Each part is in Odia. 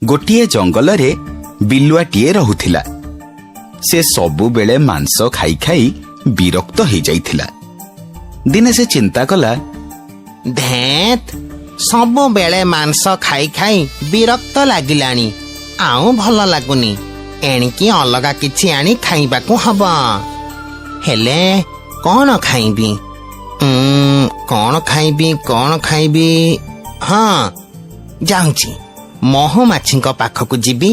ଗୋଟିଏ ଜଙ୍ଗଲରେ ବିଲୁଆଟିଏ ରହୁଥିଲା। ସେ ସବୁବେଳେ ମାଂସ ଖାଇ ଖାଇ ବିରକ୍ତ ହେଇଯାଇଥିଲା। ଦିନେ ସେ ଚିନ୍ତା କଲା, ଧେତ୍, ସବୁବେଳେ ମାଂସ ଖାଇ ଖାଇ ବିରକ୍ତ ଲାଗିଲାଣି, ଆଉ ଭଲ ଲାଗୁନି। ଏଣିକି ଅଲଗା କିଛି ଆଣି ଖାଇବାକୁ ହବ। ହେଲେ କଣ ଖାଇବି? କଣ ଖାଇବି? ହଁ, ଯାଉଛି, ମହୁମାଛିଙ୍କ ପାଖକୁ ଯିବି,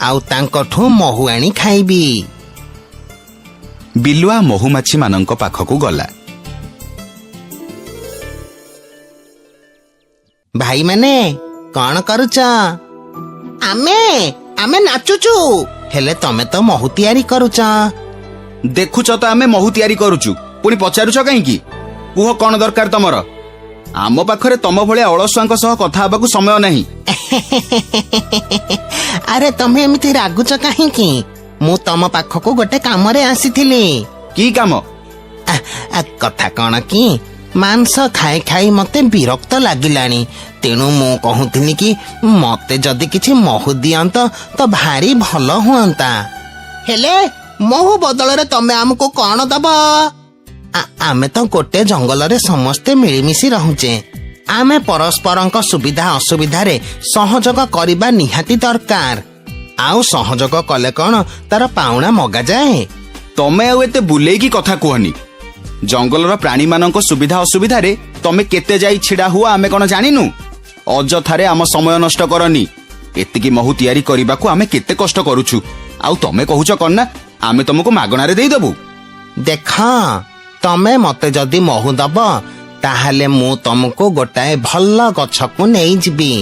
ଆଉ ତାଙ୍କଠୁ ମହୁ ଆଣି ଖାଇବି। ବିଲୁଆ ମହୁମାଛିମାନଙ୍କ ପାଖକୁ ଗଲା। ଭାଇମାନେ, କଣ କରୁଛ? ଆମେ ନାଚୁଛୁ। ହେଲେ ତମେ ତ ମହୁ ତିଆରି କରୁଛ। ଦେଖୁଛ ତ ଆମେ ମହୁ ତିଆରି କରୁଛୁ, ପୁଣି ପଚାରୁଛ କାହିଁକି? କୁହ କଣ ଦରକାର ତମର? ଆମ ପାଖରେ ତମ ଭଳିଆ ଅଳସୁଆଙ୍କ ସହ କଥା ହେବାକୁ ସମୟ ନାହିଁ। ଆରେ ତମେ ଏମିତି ରାଗୁଛ କାହିଁକି? ମୁଁ ତମ ପାଖକୁ ଗୋଟେ କାମରେ ଆସିଥିଲି। କି କାମ? କଥା କଣ କି, ମାଂସ ଖାଇ ଖାଇ ମତେ ବିରକ୍ତ ଲାଗିଲାଣି। ତେଣୁ ମୁଁ କହୁଥିଲି କି ମତେ ଯଦି କିଛି ମହୁ ଦିଅନ୍ତ ତ ଭାରି ଭଲ ହୁଅନ୍ତା। ହେଲେ ମହୁ ବଦଳରେ ତମେ ଆମକୁ କଣ ଦବ? ଆମେ ତ ଗୋଟେ ଜଙ୍ଗଲରେ ସମସ୍ତେ ମିଳିମିଶି ରହୁଛେ। ଆମେ ପରସ୍ପରଙ୍କ ସୁବିଧା ଅସୁବିଧାରେ ସହଯୋଗ କରିବା ନିହାତି ଦରକାର। ଆଉ ସହଯୋଗ କଲେ କଣ ତାର ପାଉଣା ମଗାଯାଏ? ତମେ ଆଉ ଏତେ ବୁଲେଇକି କଥା କୁହନି। ଜଙ୍ଗଲର ପ୍ରାଣୀମାନଙ୍କ ସୁବିଧା ଅସୁବିଧାରେ ତମେ କେତେ ଯାଇ ଛିଡା ହୁଅ ଆମେ କଣ ଜାଣିନୁ? ଅଯଥାରେ ଆମ ସମୟ ନଷ୍ଟ କରନି। ଏତିକି ମହୁ ତିଆରି କରିବାକୁ ଆମେ କେତେ କଷ୍ଟ କରୁଛୁ, ଆଉ ତମେ କହୁଛ କଣ ନା ଆମେ ତମକୁ ମାଗଣାରେ ଦେଇଦବୁ? ଦେଖ, ତମେ ମତେ ଯଦି ମହୁ ଦବ, ତାହେଲେ ମୁଁ ତମକୁ ଗୋଟାଏ ଭଲ ଗଛକୁ ନେଇଯିବି,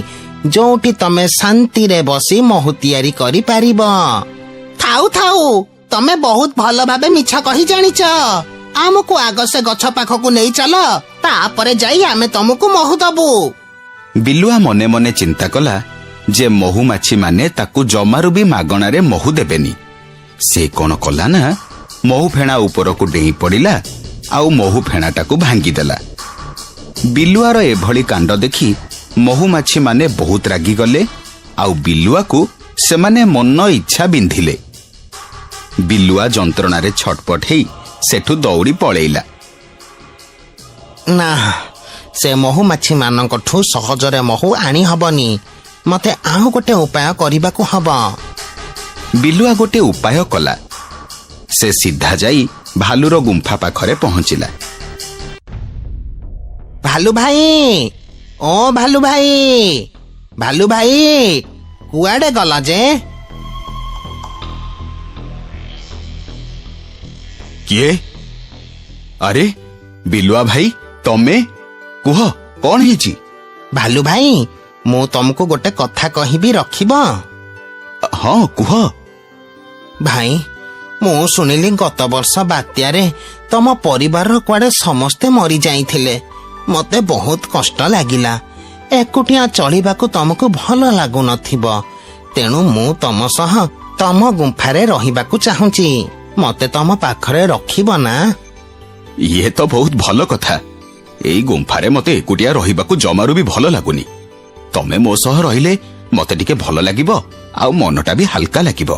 ଯୋଉଠି ତମେ ଶାନ୍ତିରେ ବସି ମହୁ ତିଆରି କରିପାରିବ। ଥାଉ, ତମେ ବହୁତ ଭଲ ଭାବେ ମିଛ କହି ଜାଣିଛ। ଆମକୁ ଆଗ ସେ ଗଛ ପାଖକୁ ନେଇ ଚାଲ, ତାପରେ ଯାଇ ଆମେ ତମକୁ ମହୁ ଦବୁ। ବିଲୁଆ ମନେ ମନେ ଚିନ୍ତା କଲା ଯେ ମହୁମାଛିମାନେ ତାକୁ ଜମାରୁ ବି ମାଗଣାରେ ମହୁ ଦେବେନି। ସେ କଣ କଲା ନା, ମହୁ ଫେଣା ଉପରକୁ ଡେଇଁ ପଡ଼ିଲା, ଆଉ ମହୁ ଫେଣାଟାକୁ ଭାଙ୍ଗିଦେଲା। ବିଲୁଆର ଏଭଳି କାଣ୍ଡ ଦେଖି ମହୁମାଛିମାନେ ବହୁତ ରାଗିଗଲେ, ଆଉ ବିଲୁଆକୁ ସେମାନେ ମନ ଇଚ୍ଛା ବିନ୍ଧିଲେ। ବିଲୁଆ ଯନ୍ତ୍ରଣାରେ ଛଟପଟ ହେଇ ସେଠୁ ଦୌଡ଼ି ପଳେଇଲା। ନା, ସେ ମହୁମାଛି ମାନଙ୍କଠୁ ସହଜରେ ମହୁ ଆଣି ହବନି। ମତେ ଆଉ ଗୋଟେ ଉପାୟ କରିବାକୁ ହବ। ବିଲୁଆ ଗୋଟେ ଉପାୟ କଲା। ସେ ସିଧା ଯାଇ ଭାଲୁର ଗୁମ୍ଫା ପାଖରେ ପହଞ୍ଚିଲା। ଭାଲୁ ଭାଇ, ଓ ଭାଲୁ ଭାଇ, କୁଆଡେ ଗଲ ଯେ? କିଏ? ଆରେ ବିଲୁଆ ଭାଇ, ତମେ? କୁହ କଣ ହେଇଛି? ଭାଲୁ ଭାଇ, ମୁଁ ତମକୁ ଗୋଟେ କଥା କହିବି, ରଖିବ? ହଁ, କୁହ। ଭାଇ, ମୁଁ ଶୁଣିଲି ଗତ ବର୍ଷ ବାତ୍ୟାରେ ତମ ପରିବାରର କୁଆଡେ ସମସ୍ତେ ମରି ଯାଇଥିଲେ। ମତେ ବହୁତ କଷ୍ଟ ଲାଗିଲା। ଏକୁଟିଆ ଚଳିବାକୁ ତମକୁ ଭଲ ଲାଗୁନଥିବ। ତେଣୁ ମୁଁ ତମ ସହ ତମ ଗୁମ୍ଫାରେ ରହିବାକୁ ଚାହୁଁଛି। ମତେ ତମ ପାଖରେ ରଖିବ ନା? ଇଏ ତ ବହୁତ ଭଲ କଥା। ଏଇ ଗୁମ୍ଫାରେ ମତେ ଏକୁଟିଆ ରହିବାକୁ ଜମାରୁ ବି ଭଲ ଲାଗୁନି। ତମେ ମୋ ସହ ରହିଲେ ମତେ ଟିକେ ଭଲ ଲାଗିବ, ଆଉ ମନଟା ବି ହାଲକା ଲାଗିବ।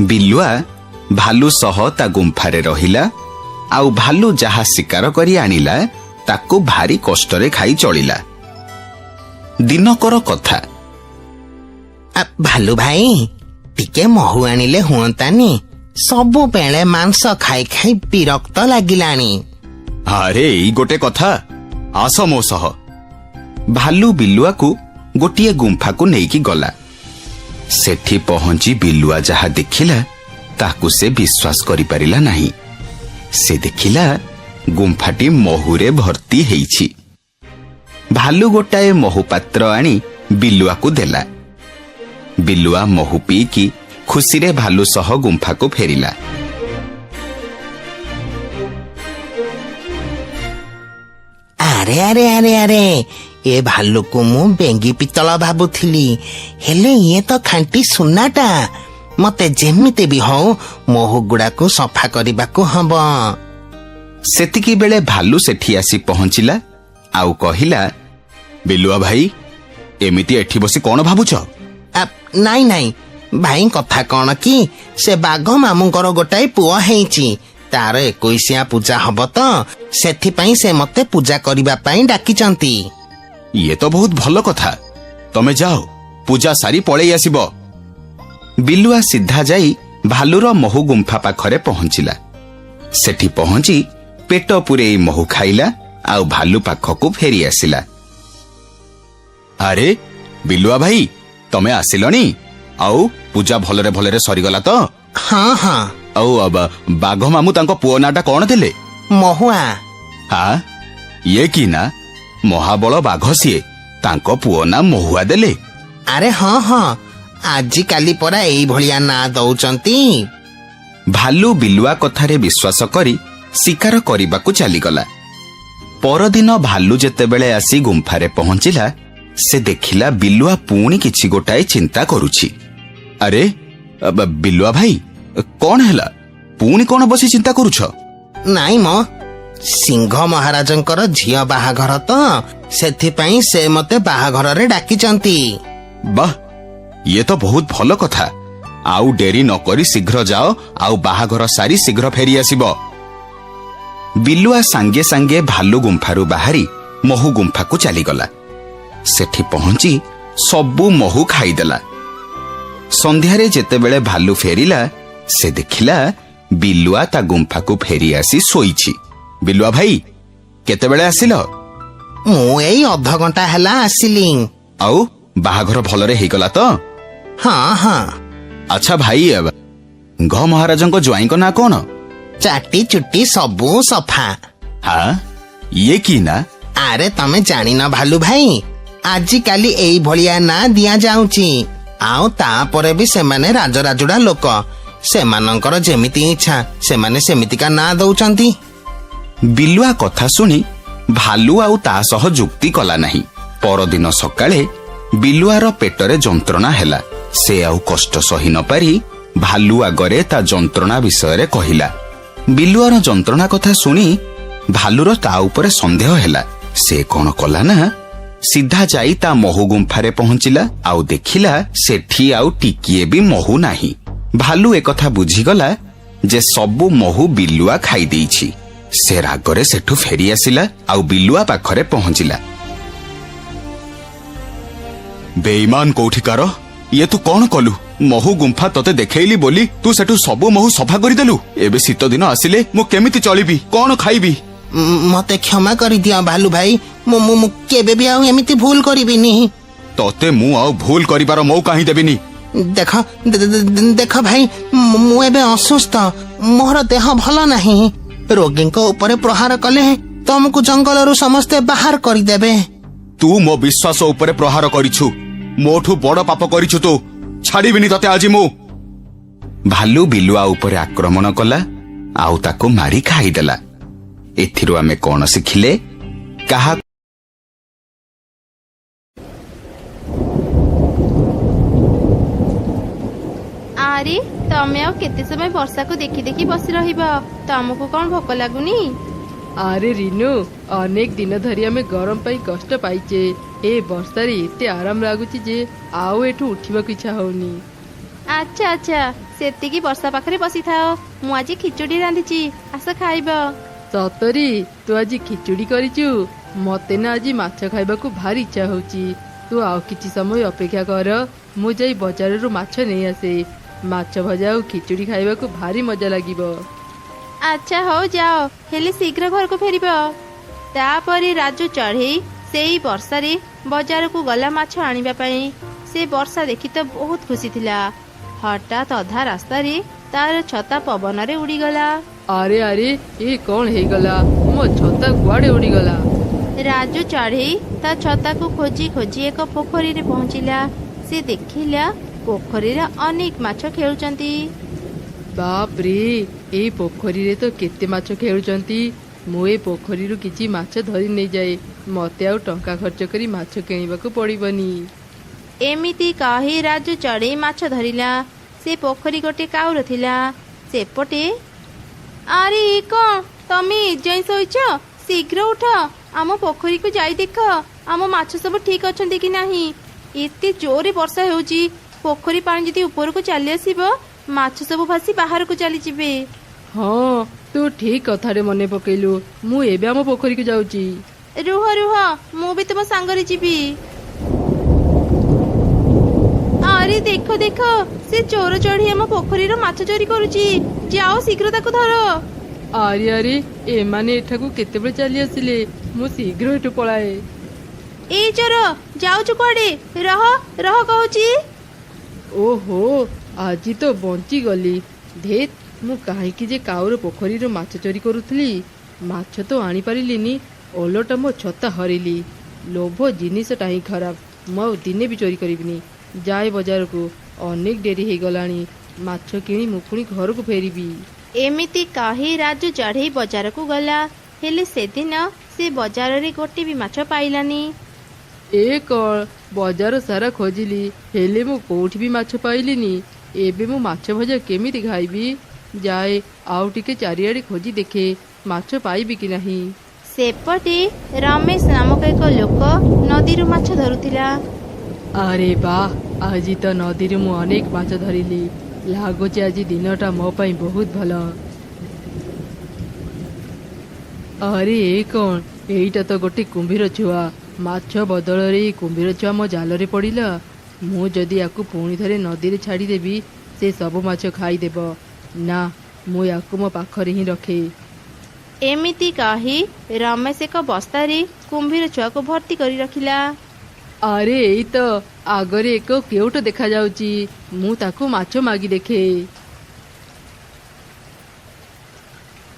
ବିଲୁଆ ଭାଲୁ ସହ ତା ଗୁମ୍ଫାରେ ରହିଲା, ଆଉ ଭାଲୁ ଯାହା ଶିକାର କରି ଆଣିଲା ତାକୁ ଭାରି କଷ୍ଟରେ ଖାଇ ଚଳିଲା। ଦିନକର କଥା। ଭାଲୁ ଭାଇ, ଟିକେ ମହୁ ଆଣିଲେ ହୁଅନ୍ତାନି? ସବୁବେଳେ ମାଂସ ଖାଇ ଖାଇ ବିରକ୍ତ ଲାଗିଲାଣି। ଆରେ ଏଇ ଗୋଟେ କଥା, ଆସ ମୋ ସହ। ଭାଲୁ ବିଲୁଆକୁ ଗୋଟିଏ ଗୁମ୍ଫାକୁ ନେଇକି ଗଲା। ସେଠି ପହଞ୍ଚି ବିଲୁଆ ଯାହା ଦେଖିଲା ତାକୁ ସେ ବିଶ୍ୱାସ କରିପାରିଲା ନାହିଁ। ସେ ଦେଖିଲା ଗୁମ୍ଫାଟି ମହୁରେ ଭର୍ତ୍ତି ହେଇଛି। ଭାଲୁ ଗୋଟାଏ ମହୁ ପାତ୍ର ଆଣି ବିଲୁଆକୁ ଦେଲା। ବିଲୁଆ ମହୁ ପିଇକି ଖୁସିରେ ଭାଲୁ ସହ ଗୁମ୍ଫାକୁ ଫେରିଲା। ଆରେ ଆରେ ଆରେ ଆରେ ଏ ଭାଲୁକୁ ମୁଁ ବେଙ୍ଗି ପିତ୍ତଳ ଭାବୁଥିଲି, ହେଲେ ଇଏ ତ ଖାଣ୍ଟି ସୁନାଟା। ମତେ ଯେମିତି ବି ହଉ ମହୁ ଗୁଡାକୁ ସଫା କରିବାକୁ ହବ। ସେତିକି ବେଳେ ଭାଲୁ ସେଠି ଆସି ପହଞ୍ଚିଲା, ଆଉ କହିଲା, ବିଲୁଆ ଭାଇ, ଏମିତି ଏଠି ବସି କଣ ଭାବୁଛ? ନାଇଁ ନାଇଁ ଭାଇ, କଥା କଣ କି ସେ ବାଘ ମାମୁଙ୍କର ଗୋଟାଏ ପୁଅ ହେଇଛି, ତାର 21 ପୂଜା ହବ ତ, ସେଥିପାଇଁ ସେ ମତେ ପୂଜା କରିବା ପାଇଁ ଡାକିଛନ୍ତି। ଇଏ ତ ବହୁତ ଭଲ କଥା। ତମେ ଯାଅ, ପୂଜା ସାରି ପଳେଇ ଆସିବ। ବିଲୁଆ ସିଧା ଯାଇ ଭାଲୁର ମହୁ ଗୁମ୍ଫା ପାଖରେ ପହଞ୍ଚିଲା। ସେଠି ପହଞ୍ଚି ପେଟ ପୂରେଇ ମହୁ ଖାଇଲା ଆଉ ଭାଲୁ ପାଖକୁ ଫେରି ଆସିଲା। ଆରେ ବିଲୁଆ ଭାଇ, ତମେ ଆସିଲଣି? ଆଉ ପୂଜା ଭଲରେ ଭଲରେ ସରିଗଲା ତ? ହଁ ହଁ। ଆଉ ବାଘ ମାମୁ ତାଙ୍କ ପୁଅ ନାଁଟା କଣ ଦେଲେ? ମହୁଆ। ହଁ, ଇଏ କି ନା? ମହାବଳ ବାଘ ସିଏ, ତାଙ୍କ ପୁଅ ନା ମହୁଆ ଦେଲେ? ଆରେ ହଁ ହଁ, ଆଜିକାଲି ପରା ଏଇଭଳିଆ ନାଁ ଦଉଛନ୍ତି। ଭାଲୁ ବିଲୁଆ କଥାରେ ବିଶ୍ୱାସ କରି ଶିକାର କରିବାକୁ ଚାଲିଗଲା। ପରଦିନ ଭାଲୁ ଯେତେବେଳେ ଆସି ଗୁମ୍ଫାରେ ପହଞ୍ଚିଲା, ସେ ଦେଖିଲା ବିଲୁଆ ପୁଣି କିଛି ଗୋଟାଏ ଚିନ୍ତା କରୁଛି। ଆରେ ବିଲୁଆ ଭାଇ, କଣ ହେଲା? ପୁଣି କଣ ବସି ଚିନ୍ତା କରୁଛ? ନାଇଁ ମ, ସିଂହ ମହାରାଜଙ୍କର ଝିଅ ବାହାଘର ତ, ସେଥିପାଇଁ ସେ ମତେ ବାହାଘରରେ ଡାକିଛନ୍ତି। ବାଃ, ଇଏ ତ ବହୁତ ଭଲ କଥା। ଆଉ ଡେରି ନକରି ଶୀଘ୍ର ଯାଅ, ଆଉ ବାହାଘର ସାରି ଶୀଘ୍ର ଫେରି ଆସିବ। ବିଲୁଆ ସାଙ୍ଗେ ସାଙ୍ଗେ ଭାଲୁ ଗୁମ୍ଫାରୁ ବାହାରି ମହୁ ଗୁମ୍ଫାକୁ ଚାଲିଗଲା। ସେଠି ପହଞ୍ଚି ସବୁ ମହୁ ଖାଇଦେଲା। ସନ୍ଧ୍ୟାରେ ଯେତେବେଳେ ଭାଲୁ ଫେରିଲା, ସେ ଦେଖିଲା ବିଲୁଆ ତା ଗୁମ୍ଫାକୁ ଫେରି ଆସି ଶୋଇଛି। ବିଲୁଆ ଭାଇ, କେତେବେଳେ ଆସିଲ? ମୁଁ ଏଇ ଅଧଘଣ୍ଟା ହେଲା ଆସିଲି। ଆଉ ବାହାଘର ଭଲରେ ହେଇଗଲା ତ? ହଁ ହଁ। ଆଚ୍ଛା ଭାଇ, ଘ ମହାରାଜଙ୍କ ଜ୍ୱାଇଁଙ୍କ ନାଁ କଣ? ଚାଟି ଚୁଟି ସବୁ ସଫା। ହଁ, ଇଏ କି ନା? ଆରେ ତମେ ଜାଣିନ ଭାଲୁ ଭାଇ, ଆଜିକାଲି ଏଇଭଳିଆ ନାଁ ଦିଆଯାଉଛି। ଆଉ ତାପରେ ବି ସେମାନେ ରାଜରାଜୁଡା ଲୋକ, ସେମାନଙ୍କର ଯେମିତି ଇଚ୍ଛା ସେମାନେ ସେମିତିକା ନାଁ ଦଉଛନ୍ତି। ବିଲୁଆ କଥା ଶୁଣି ଭାଲୁ ଆଉ ତା ସହ ଯୁକ୍ତି କଲା ନାହିଁ। ପରଦିନ ସକାଳେ ବିଲୁଆର ପେଟରେ ଯନ୍ତ୍ରଣା ହେଲା। ସେ ଆଉ କଷ୍ଟ ସହି ନ ପାରି ଭାଲୁ ଆଗରେ ତା ଯନ୍ତ୍ରଣା ବିଷୟରେ କହିଲା। ବିଲୁଆର ଯନ୍ତ୍ରଣା କଥା ଶୁଣି ଭାଲୁର ତା ଉପରେ ସନ୍ଦେହ ହେଲା। ସେ କଣ କଲା ନା, ସିଧା ଯାଇ ତା ମହୁ ଗୁମ୍ଫାରେ ପହଞ୍ଚିଲା ଆଉ ଦେଖିଲା ସେଠି ଆଉ ଟିକିଏ ବି ମହୁ ନାହିଁ। ଭାଲୁ ଏକଥା ବୁଝିଗଲା ଯେ ସବୁ ମହୁ ବିଲୁଆ ଖାଇ ଦେଇଛି। ସେ ରାଗରେ ସେଠୁ ଫେରି ଆସିଲା ଆଉ ବିଲୁଆ ପାଖରେ ପହଞ୍ଚିଲା। ବେଇମାନ କୋଉଠିକାର, ଇଏ ତୁ କଣ କଲୁ? ମହୁ ଗୁମ୍ଫା ତତେ ଦେଖେଇଲି ବୋଲି ତୁ ସେଠୁ ସବୁ ମହୁ ସଫା କରିଦେଲୁ। ଏବେ ଶୀତ ଦିନ ଆସିଲେ ମୁଁ କେମିତି ଚଳିବି, କଣ ଖାଇବି? ମତେ କ୍ଷମା କରିଦିଅ ଭାଲୁ ଭାଇ, ମୁଁ କେବେ ବି ଆଉ ଏମିତି ଭୁଲ କରିବିନି। ତତେ ମୁଁ ଆଉ ଭୁଲ କରିବାର ମଉକା ହିଁ ଦେବିନି। ଦେଖ ଦେଖ ଭାଇ, ମୁଁ ଏବେ ଅସୁସ୍ଥ, ମୋର ଦେହ ଭଲ ନାହିଁ। ରୋଗୀଙ୍କ ଉପରେ ପ୍ରହାର କଲେ ତମକୁ ଜଙ୍ଗଲରୁ ସମସ୍ତେ ବାହାର କରିଦେବେ। ତୁ ମୋ ବିଶ୍ୱାସ ଉପରେ ପ୍ରହାର କରିଛୁ, ମୋଠୁ ବଡ ପାପ କରିଛୁ ତୁ। ଛାଡିବିନି ତତେ ଆଜି ମୁଁ। ଭାଲୁ ବିଲୁଆ ଉପରେ ଆକ୍ରମଣ କଲା ଆଉ ତାକୁ ମାରି ଖାଇଦେଲା। ଏଥିରୁ ଆମେ କଣ ଶିଖିଲେ? କାହା ଆରେ ତମେ ଆଉ କେତେ ସମୟ ବର୍ଷାକୁ ଦେଖି ଦେଖି ବସି ରହିବ? ତମକୁ କଣ ଭୋକ ଲାଗୁନି? ଆରେ ରିନୁ, ଅନେକ ଦିନ ଧରି ଆମେ ଗରମ ପାଇଁ କଷ୍ଟ ପାଇଛେ। ଏ ବର୍ଷାରେ ଏତେ ଆରାମ ଲାଗୁଛି ଯେ ଆଉ ଏଠୁ ଉଠିବାକୁ ଇଚ୍ଛା ହଉନି। ଆଚ୍ଛା ଆଚ୍ଛା, ସେତିକି ବର୍ଷା ପାଖରେ ବସିଥାଅ, ମୁଁ ଆଜି ଖିଚୁଡ଼ି ରାନ୍ଧିଛି, ଆସ ଖାଇବ। ସତରେ ତୁ ଆଜି ଖିଚୁଡ଼ି କରିଛୁ? ମତେ ନା ଆଜି ମାଛ ଖାଇବାକୁ ଭାରି ଇଚ୍ଛା ହଉଛି। ତୁ ଆଉ କିଛି ସମୟ ଅପେକ୍ଷା କର, ମୁଁ ଯାଇ ବଜାରରୁ ମାଛ ନେଇ ଆସେ। ମାଛ ଭଜା ଆଉ ଖିଚୁଡ଼ି ଖାଇବାକୁ ଭାରି ମଜା ଲାଗିବ। ଆଚ୍ଛା ହଉ ଯାଅ, ହେଲେ ଶୀଘ୍ର ଘରକୁ ଫେରିବ। ତାପରେ ରାଜୁ ଚଢ଼େଇ ସେଇ ବର୍ଷାରେ ବଜାରକୁ ଗଲା ମାଛ ଆଣିବା ପାଇଁ। ସେ ବର୍ଷା ଦେଖି ତ ବହୁତ ଖୁସି ଥିଲା। ହଠାତ୍ ଅଧା ରାସ୍ତାରେ ତାର ଛତା ପବନରେ ଉଡ଼ିଗଲା। ଆରେ ଆରେ, ଏ କଣ ହେଇଗଲା? ମୋ ଛତା କୁଆଡେ ଉଡ଼ିଗଲା? ରାଜୁ ଚଢ଼େଇ ତା ଛତାକୁ ଖୋଜି ଖୋଜି ଏକ ପୋଖରୀରେ ପହଞ୍ଚିଲା। ସେ ଦେଖିଲା ପୋଖରୀରେ ଅନେକ ମାଛ ଖେଳୁଛନ୍ତି। ବାପରେ, ଏଇ ପୋଖରୀରେ ତ କେତେ ମାଛ ଖେଳୁଛନ୍ତି। ମୁଁ ଏ ପୋଖରୀରୁ କିଛି ମାଛ ଧରି ନେଇଯାଏ, ମତେ ଆଉ ଟଙ୍କା ଖର୍ଚ୍ଚ କରି ମାଛ କିଣିବାକୁ ପଡିବନି। ଏମିତି କହି ରାଜୁ ଚଢ଼େଇ ମାଛ ଧରିଲା। ସେ ପୋଖରୀ ଗୋଟେ କାଉର ଥିଲା ସେପଟେ। ଆରେ ଏ କଣ, ତମେ ଏଯାଏଁ ଶୋଇଛ? ଶୀଘ୍ର ଉଠ, ଆମ ପୋଖରୀକୁ ଯାଇ ଦେଖ ଆମ ମାଛ ସବୁ ଠିକ ଅଛନ୍ତି କି ନାହିଁ। ଏତେ ଜୋରେ ବର୍ଷା ହେଉଛି, ପୋଖରୀ ପାଣି ଯଦି ଉପରକୁ ଚାଲି ଆସିବ ମାଛ ସବୁ ଭାସି ବାହାରକୁ ଚାଲିଯିବେ। ହଁ ତୁ ଠିକ କଥାରେ ମନେ ପକେଇଲୁ। ମୁଁ ଏବେ ଆମ ପୋଖରୀକୁ ଯାଉଛି। ରୁହ ରୁହ, ମୁଁ ବି ତୁମ ସାଙ୍ଗରେ ଯିବି। ଆରେ ଦେଖ ଦେଖ, ସେ ଚୋର ଚଢି ଆମ ପୋଖରୀର ମାଛ ଚୋରି କରୁଛି। ଯାଅ ଶୀଘ୍ର ତାକୁ ଧର। ଆରେ ଆରେ, ଏମାନେ ଏଠାକୁ କେତେବେଳେ ଚାଲି ଆସିଲେ? ମୁଁ ଶୀଘ୍ର ଏଠୁ ପଳାଏ। ଏଇ ଚୋର, ଯାଉଛୁ କୁଆଡେ? ରହ ରହ କହୁଛି। ଓହୋ, ଆଜି ତ ବଞ୍ଚିଗଲି। ଧେତ୍, ମୁଁ କାହିଁକି ଯେ କାଉର ପୋଖରୀରୁ ମାଛ ଚୋରି କରୁଥିଲି? ମାଛ ତ ଆଣିପାରିଲିନି, ଓଲଟା ମୋ ଛତା ହରିଲି। ଲୋଭ ଜିନିଷଟା ହିଁ ଖରାପ। ମୁଁ ଆଉ ଦିନେ ବି ଚୋରି କରିବିନି। ଯାଏ ବଜାରକୁ, ଅନେକ ଡେରି ହେଇଗଲାଣି। ମାଛ କିଣି ମୁଁ ପୁଣି ଘରକୁ ଫେରିବି। ଏମିତି କହି ରାଜୁ ଚଢେଇ ବଜାରକୁ ଗଲା। ହେଲେ ସେଦିନ ସେ ବଜାରରେ ଗୋଟେ ବି ମାଛ ପାଇଲାନି। ଏ କଣ, ବଜାର ସାରା ଖୋଜିଲି, ହେଲେ ମୁଁ କୋଉଠି ବି ମାଛ ପାଇଲିନି। ଏବେ ମୁଁ ମାଛ ଭଜା କେମିତି ଖାଇବି? ଯାଏ ଆଉ ଟିକେ ଚାରିଆଡେ ଖୋଜି ଦେଖେ, ମାଛ ପାଇବି କି ନାହିଁ। ସେପଟେ ରମେଶ ନାମକ ଏକ ଲୋକ ନଦୀରୁ ମାଛ ଧରୁଥିଲା। ଆରେ ବା, ଆଜି ତ ନଦୀରୁ ମୁଁ ଅନେକ ମାଛ ଧରିଲି। ଲାଗୁଛି ଆଜି ଦିନଟା ମୋ ପାଇଁ ବହୁତ ଭଲ। ଆରେ ଏ କଣ, ଏଇଟା ତ ଗୋଟେ କୁମ୍ଭୀର ଛୁଆ। ମାଛ ବଦଳରେ ଏଇ କୁମ୍ଭୀର ଛୁଆ ମୋ ଜାଲରେ ପଡ଼ିଲା। ମୁଁ ଯଦି ୟାକୁ ପୁଣି ଥରେ ନଦୀରେ ଛାଡ଼ିଦେବି, ସେ ସବୁ ମାଛ ଖାଇଦେବ। ନା, ମୁଁ ୟାକୁ ମୋ ପାଖରେ ହିଁ ରଖେ। ଏମିତି କହି ରମେଶ ଏକ ବସ୍ତାରେ କୁମ୍ଭୀର ଛୁଆକୁ ଭର୍ତ୍ତି କରି ରଖିଲା। ଆରେ ଏଇ ତ ଆଗରେ ଏକ କେଉଟ ଦେଖାଯାଉଛି। ମୁଁ ତାକୁ ମାଛ ମାଗି ଦେଖେ।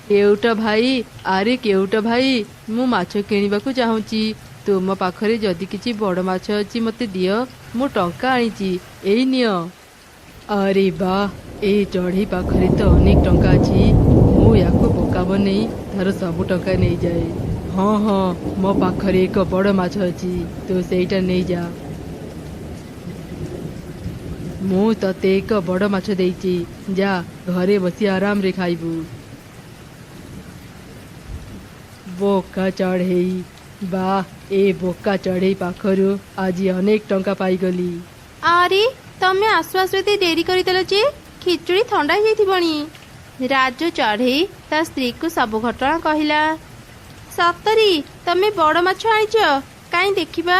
କେଉଟ ଭାଇ, ଆରେ କେଉଟ ଭାଇ, ମୁଁ ମାଛ କିଣିବାକୁ ଚାହୁଁଛି। ତୁମ ପାଖରେ ଯଦି କିଛି ବଡ଼ ମାଛ ଅଛି ମୋତେ ଦିଅ। ମୁଁ ଟଙ୍କା ଆଣିଛି, ଏଇ ନିଅ। ଆରେ ବା, ଏଇ ଚଢ଼େଇ ପାଖରେ ତ ଅନେକ ଟଙ୍କା ଅଛି। ମୁଁ ୟାକୁ ବୋକା ବନେଇ ତାର ସବୁ ଟଙ୍କା ନେଇଯାଏ। ହଁ ହଁ, ମୋ ପାଖରେ ଏକ ବଡ଼ ମାଛ ଅଛି, ତୁ ସେଇଟା ନେଇଯା। ମୁଁ ତତେ ଏକ ବଡ଼ ମାଛ ଦେଇଛି, ଯା ଘରେ ବସି ଆରାମରେ ଖାଇବୁ। ବୋକା ଚଢ଼େଇ, ବା, ଏ ବୋକା ଚଢ଼େଇ ପାଖରୁ ଆଜି ଅନେକ ଟଙ୍କା ପାଇଗଲି। ଆରେ ତମେ ଆସୁ ଆସୁ ଏତେ ଡେରି କରିଦେଲ ଯେ, ଖିଚୁଡ଼ି ଥଣ୍ଡା ହେଇଯାଇଥିବଣି। ରାଜୁ ଚଢ଼େଇ ତା ସ୍ତ୍ରୀକୁ ସବୁ ଘଟଣା କହିଲା। ସତରେ ତମେ ବଡ଼ ମାଛ ଆଣିଛ? କାହିଁ ଦେଖିବା।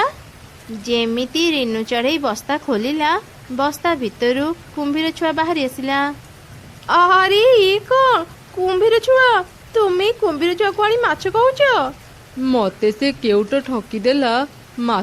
ଯେମିତି ରିନୁ ଚଢ଼େଇ ବସ୍ତା ଖୋଲିଲା, ବସ୍ତା ଭିତରୁ କୁମ୍ଭୀର ଛୁଆ ବାହାରି ଆସିଲା। ଆରେ ଇଏ କଣ, କୁମ୍ଭୀର ଛୁଆ? ତୁମେ କୁମ୍ଭୀର ଛୁଆକୁ ଆଣି ମାଛ କହୁଛ? ମତେ ସେ କେଉଟ ଠକିଦେଲା।